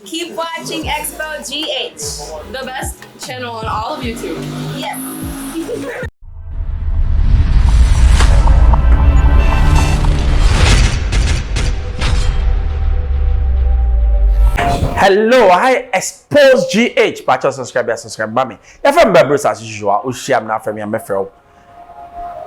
Keep watching Xposed GH, the best channel on all of YouTube. Yes. Hello, I Xposed GH. Patch subscribe me. If I'm members as usual, we share na from me friend.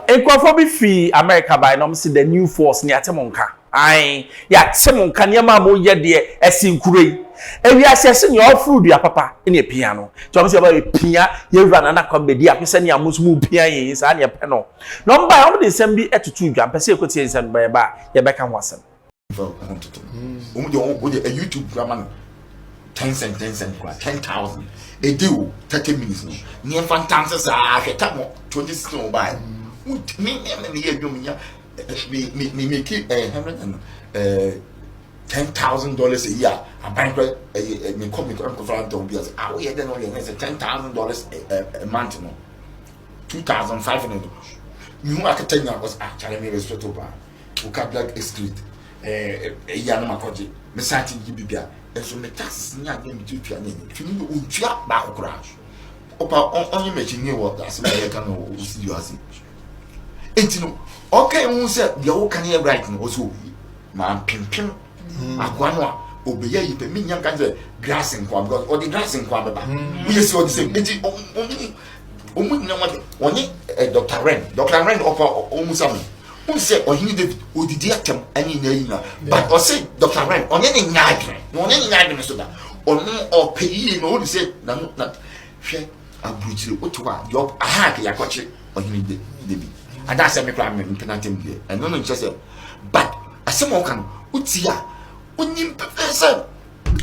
Ekwafo fi America by no see the new force near Temonka. Ai, ya Temonka niama mo ye de esinkure. Ewi asese ne ofuru dua papa ne piano. To say about pia ye run na kwa bedi apese ne amusumu pia ye sa ne pe no. Number am de sem bi etutu dua pese ekotie nsem ba ye beka ho asem. A YouTube drama 10 cents, 10,000 a day, 30 minutes. Near fantastic, I can 26 by me make it $10,000 a year. A banker, a comic don't be as I then only $10,000 a month. 2,500. You know, I can tell you I was actually made a straight over. Vocabulary exclude. Yanama Koji, Messati Gibia, and so the taxes near them to piano. If you know, Utia back crash. Opa only making you what that's why I can see you as it. And you know, okay, who said the old can hear writing also, man, pim, Aquano, obey you, the minion can say grass and quam, or the grass and quam. We saw the same. Only no one, only Dr. Ren offer almost. Who said, or he needed who did atem any name, but or say Dr. Ren on any night, on any night, Mr. Or pay in all the said, not share a brutal Ottawa, job a hack, I got it, or he needed the be. And that's a crime in Penatim here, and no one just said, but as someone can, Utia, Unim Professor,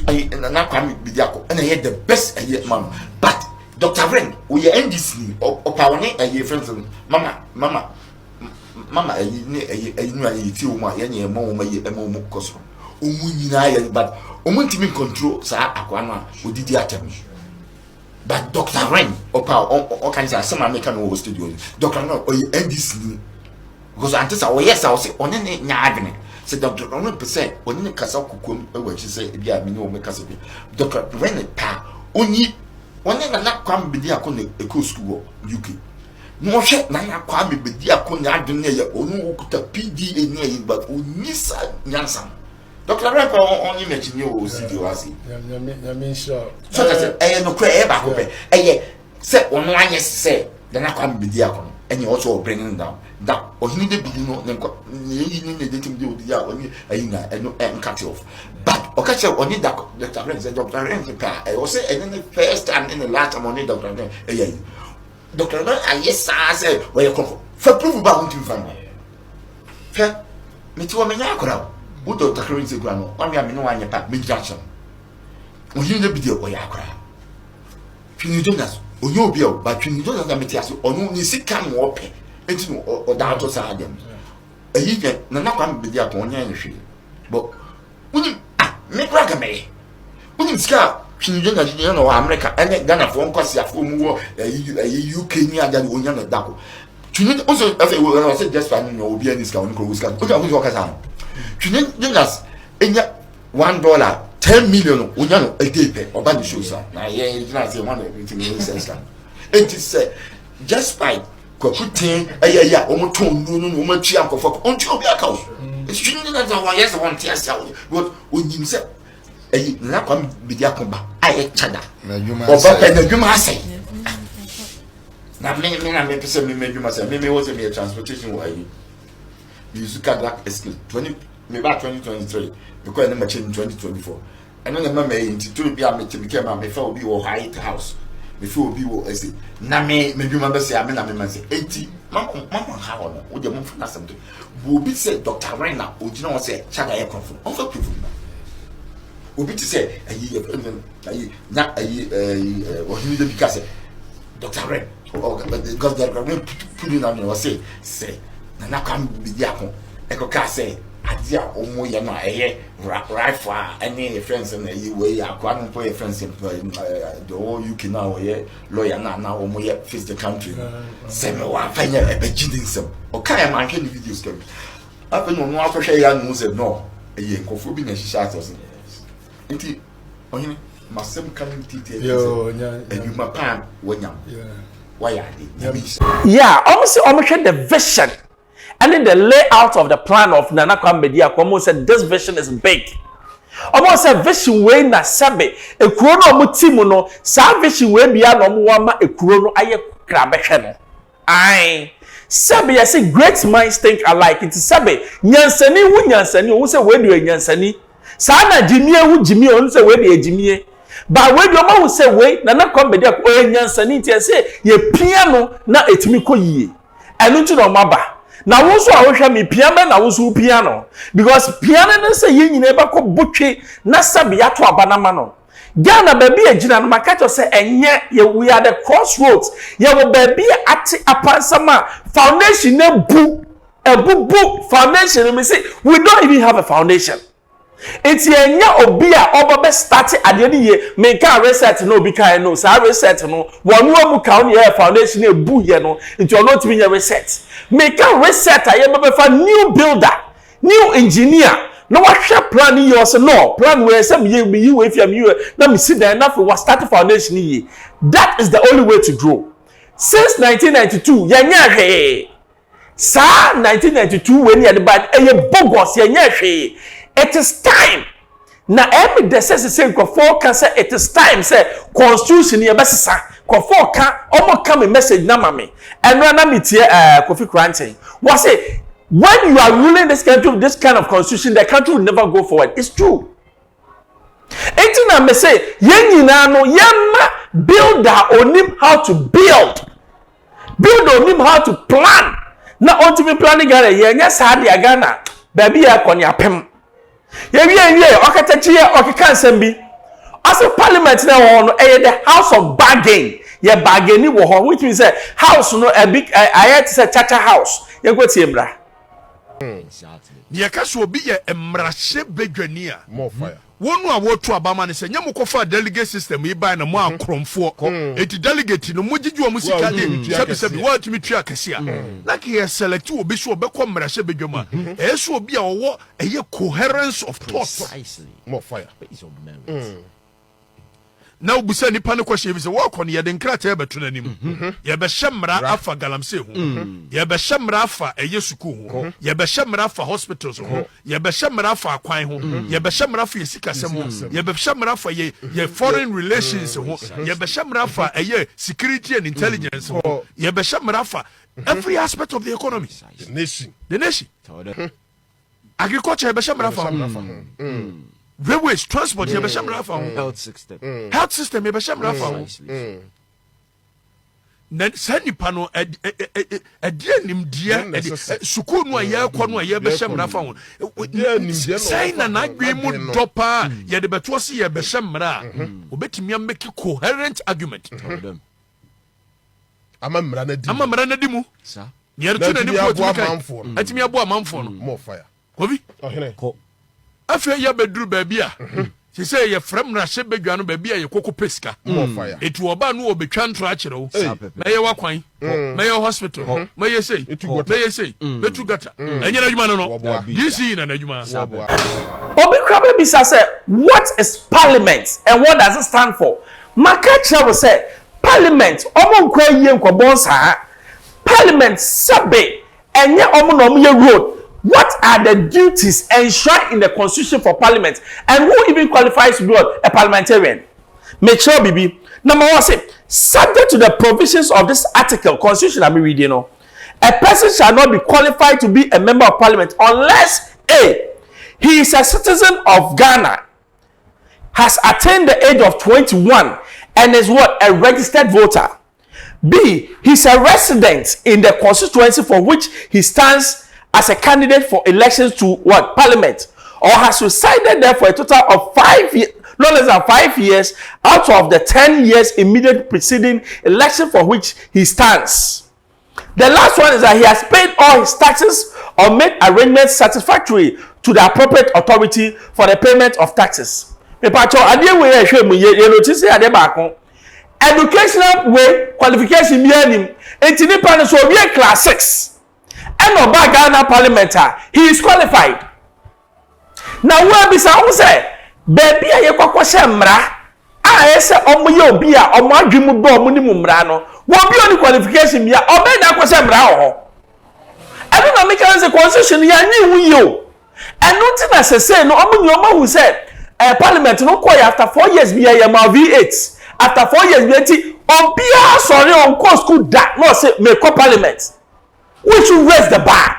and not come with Bidiaco, and I had the best a year, mom. But Dr. Ren, we are in this or power a year friends, Mama. Mama, I knew I feel my any more cost. But Omuntimin control, Sir Aquana, who did the attempt. But Dr. Ren, or kinds of some American studio, Dr. No, or you end this because I just yes, I'll say on any Nagane. Said Dr. 100% on any castle, which she said, yeah, me no make us Dr. Ren, only one and not come be the Akon school, UK. No shit, Nana Kwame be dear Konya Dunia, Onu Kuta PD, but Unisa Yansan. Dr. Rampo only mention you, CDOC. Sure. So that's a no cray back open. A set one line, yes, say, then I can't be diacon, and you also bring him down. That or he needed be no, you need to do the only and cut off. But Okacha only Dr. Ren said, Dr. Ren, I was say, and then the first time in the last time only Dr. Ren, Dr. No, I yes, I said, where you come from. For proof about him from fair. Me to a manacra. Who Dr. Currency Grano, only I know one pack, Miss Jackson. When you never did what I cry. Fini Jonas, or no bill, but Fini Jonas, I met you, or no, you see, come or pay, and or down to Sadam. A year, Nana can't be there upon any. But when you make ragame, when you scar. You know, America, and then a phone cost a more UK near than one young Daco. Also, as I said, just finding no be any scout, look at who's walking out. You need us in $1, 10 million, Uyan, a day, or bandy shoes. Now, yeah, it's not one everything in sense. It is said, just by Cocutin, a year, almost 2 million, chiaco for on your account. It's shooting as I yes, one tears out. What would you say? A Nakam Bidiacomba, I chada. You must say. Now, many person made you must say, maybe was a transportation way. You used to cut black escape 20, maybe 2023, because I'm in 2024. And then the mamma into be a to become a before we will hide the house. Before we will say, Name, maybe remember say, I mean, say 80. Mamma, how would you move for something? Will be said, Dr. Rena, would you know, say, Chada air confirm, also proof. Obi to say not a or he because Dr. Ren because Dr. Ren put in on say Nana come be diakon Eko say adia omo ye no right for any friends and you way akwan for friends in the whole UK now ye lawyer now omo ye face the country say me wa fanya e be gidin sem o kai man hwe the videos come apen no afhwe ya no say no ye nkofo bi na shisha atos nti Ohini masem kan titi yo eduma pan wanyam why are they yeah almost the vision and then the layout of the plan of Nana Kwame almost said this vision is big. Almost a vision way na sabe a chrono mutimu no sa vision way bia no wama a chrono aye krabehwe no ai sabe ya say great minds think alike it sabe nyansani wu nyansani wo say we do nyansani sa na jimie wu jimie on say we do jimie ba we do ma wo say we na Kwame o nyansani ti say ye piano na etimi koyie enu nti no maba na wo so a wo hwa me piano na wo so piano because piano no say ye nyina ba ko botwe na sabe ya to abanama no Ghana baby agina no makacho say enye ye we are the crossroads ye wo baby ati apansama foundation na bu ebubu foundation me say we don't even have a foundation. It's yenye obi a obobe start ade ni ye me kan reset no obi kan no sa reset no wonu amu kan ye foundation e bu ye no nti ono timi ye reset me kan reset aye bebe fa new builder new engineer no what plan you say no plan where some ye be you if you na me sit there enough we start foundation ye. That is the only way to grow. Since 1992 yenye hwe sa 1992 when ye the bad eye bogus yenye hwe. It is time. Na every day says say for can say it is time say constitution ye besisa for can omo come a message na mame and na me tie Kofi Kranten was say when you are ruling this country with this kind of constitution the country will never go forward. It's true. Enti na me say yen nyina no yemma builder onim how to build onim how to plan na ultimate planning Ghana yenya sa dia Ghana baby ya konya pem ye okatachi okeka nsem bi as a parliament na wo no the house of bargain ye bargain wo ho which means say house no a big ayet say chacha house ye kwati emra ye ka so obi ye emrahye bedwani a more fire wonu a wotu abama ne se nyem kofa delegate system yi ban na mo akromfo eti delegate no mogiju o musika de sebi what me tua kase a like he select obi so obekọ mrahye bedwama e so obi a wo eye coherence of thought more fire based on merit. Na obusa nipa ne kwahye bi se wo kọ ne ye de nkrata beto nanim ye be hyemra afa galamse ho ye be hyemra afa eye suku ho ye be hyemra afa hospitals ho ye be hyemra afa akwan ho ye be hyemra afa yesikasem ho ye be hyemra afa ye foreign relations ho ye be hyemra afa eye security and intelligence ho ye be hyemra afa every aspect of the economy, the nation agriculture ye be hyemra afa railways, transport, you have a health system, you have a then send you pano a dear nim dear sukun no ya kwano a ya be shemra fa ho say na na gbe mu dopa ya de beto se ya be shemra obetimi am make coherent argument amamra na di mu sa ye retu na di ko atimi abo amanfo no more fire obi ohene afi ya beduru babia she say ye frem na hye bedwano babia ye koko pesika etu oba no obetwa ntro a kire wo na ye wakwan na ye hospital na ye say betu gata enye na djuma no DC na djuma obi krabe bi say what is parliament and what does it stand for? Makacha will say parliament omo nkwa yie nkobon saa parliament sabe enye omo no ye road. What are the duties enshrined in the constitution for parliament and who even qualifies to be a parliamentarian? Make sure, Bibi. Number one, say, subject to the provisions of this article, constitution I'm reading, a person shall not be qualified to be a member of parliament unless A, he is a citizen of Ghana, has attained the age of 21 and is what? A registered voter. B, he's a resident in the constituency for which he stands as a candidate for elections to what? Parliament, or has resided there for a total of 5 years, no less than 5 years out of the 10 years immediately preceding election for which he stands. The last one is that he has paid all his taxes or made arrangements satisfactory to the appropriate authority for the payment of taxes. Educational way qualification meaning so we class 6. And Oba Ghana parliament, he is qualified. Now, where be say baby a ye kwakwa mra a ese omo ye obi a omo adwemu do omo ni mu mra no wo bi oni qualification bia obe na kwashe mra ho eno na make sense constitution ya nyi hu yi o eno ti na sese no omo ni omo hu say parliament no call after 4 years bia ye ma V8 after 4 years bia ti obi a sorry on course school that no say me call parliament we should raise the bar.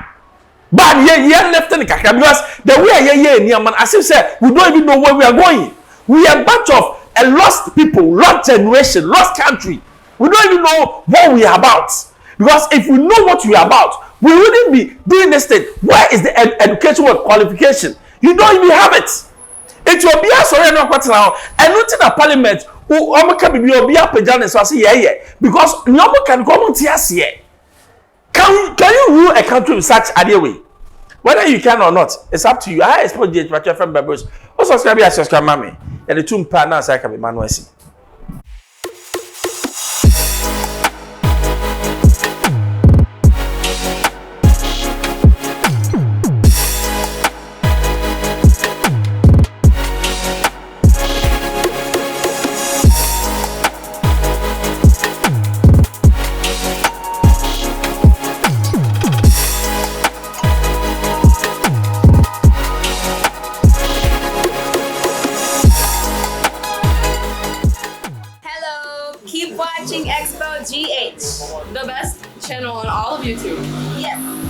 But yeah, left in the kakra because the way near man, as if say we don't even know where we are going. We are a bunch of lost people, lost generation, lost country. We don't even know what we are about. Because if we know what we are about, we wouldn't be doing this thing. Where is the educational qualification? You don't even have it. It will be a sorry no kwat now. And not in a parliament who can be a pajan so say yeah. Because no can come on here. Can you rule a country with such a way? Whether you can or not, it's up to you. I expect you to your friend members. Also, subscribe, mommy. And the two partners I can be manual. Keep watching Xposed GH, the best channel on all of YouTube. Yes.